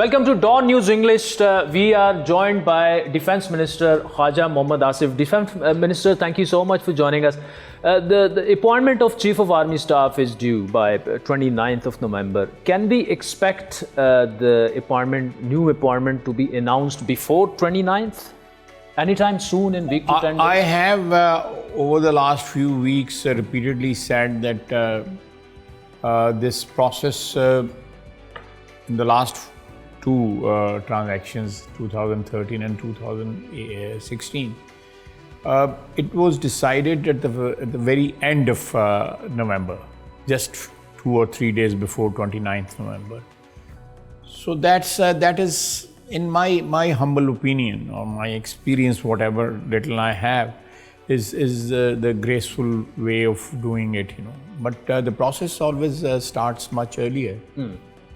Welcome to Dawn News English. We are joined by Defence Minister Khawaja Asif. Defence Minister, thank you so much for joining us. The appointment of Chief of Army Staff is due by 29th of November. Can we expect the new appointment to be announced before 29th? Anytime soon, in week to 10 days? I have over the last few weeks repeatedly said that this process in the last two transactions, 2013 and 2016, it was decided at the very end of November, just 2 or 3 days before 29th November. So that is, in my humble opinion or my experience, whatever little I have, is the graceful way of doing it, But the process always starts much earlier.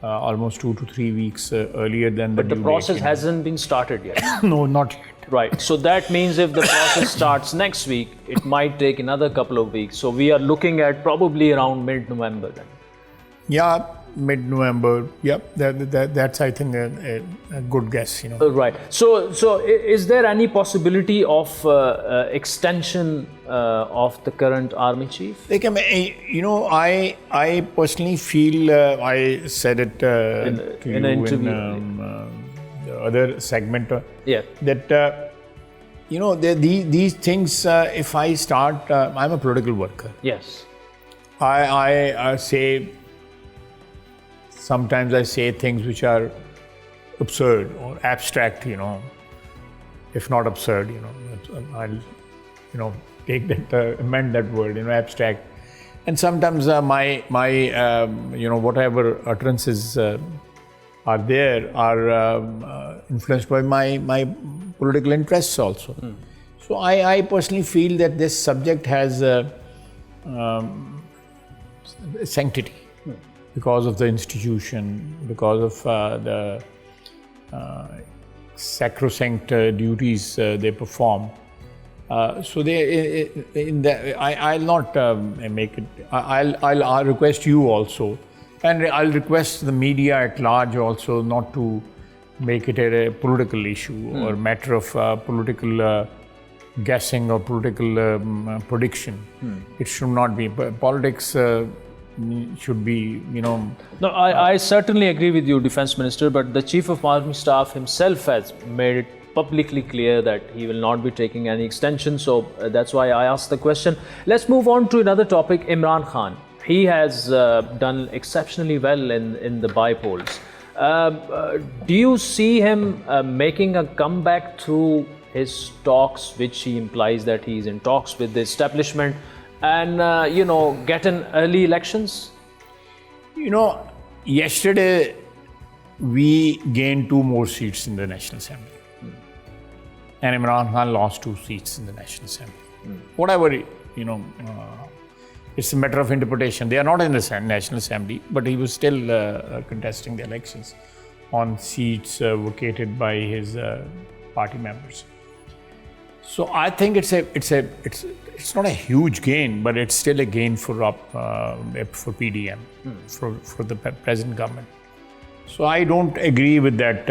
Almost 2 to 3 weeks earlier than But the process hasn't been started yet. No, not yet. Right. So that means if the process starts next week, it might take another couple of weeks. So we are looking at probably around mid-November then. Yeah, mid-November. Yep, that's I think a good guess. Right. So is there any possibility of extension of the current army chief? Like, I personally feel, I said it to in you an interview in the other segment, that these things. If I start, I'm a political worker. Yes. I say. Sometimes I say things which are absurd or abstract, if not absurd, I'll, take that, amend that word, abstract. And sometimes my whatever utterances are there are influenced by my political interests also. So I personally feel that this subject has sanctity. Because of the institution, because of the sacrosanct duties they perform. So I'll not make it. I'll request you also, and I'll request the media at large also not to make it a political issue or matter of political guessing or political prediction. It should not be. Politics should be, No, I certainly agree with you, Defence Minister, but the Chief of Army Staff himself has made it publicly clear that he will not be taking any extension. So that's why I asked the question. Let's move on to another topic, Imran Khan. He has done exceptionally well in the by-polls. Do you see him making a comeback through his talks, which he implies that he's in talks with the establishment, and get in early elections? Yesterday we gained 2 more seats in the National Assembly, and Imran Khan lost 2 seats in the National Assembly. Whatever, it's a matter of interpretation. They are not in the National Assembly, but he was still contesting the elections on seats vacated by his party members. So I think it's not a huge gain, but it's still a gain for PDM, for the present government. So I don't agree with that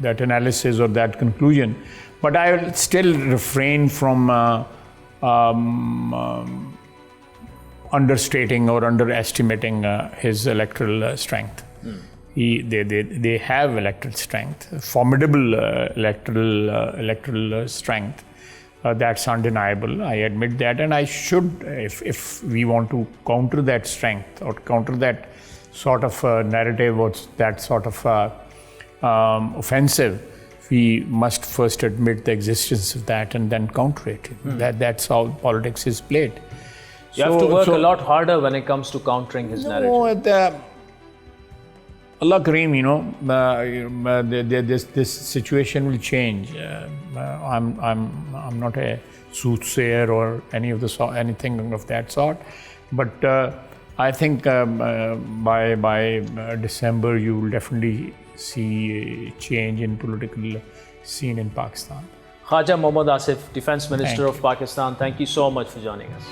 that analysis or that conclusion, but I will still refrain from understating or underestimating his electoral strength. They have electoral strength, formidable electoral strength. That's undeniable. I admit that, and I should, if we want to counter that strength or counter that sort of narrative or that sort of offensive, we must first admit the existence of that and then counter it. That's how politics is played. You have to work a lot harder when it comes to countering his narrative. Allah Kareem, this situation will change. I'm not a soothsayer or anything of that sort, but I think by December you will definitely see a change in political scene in Pakistan. Khawaja Asif, Defence Minister of Pakistan, thank you so much for joining us.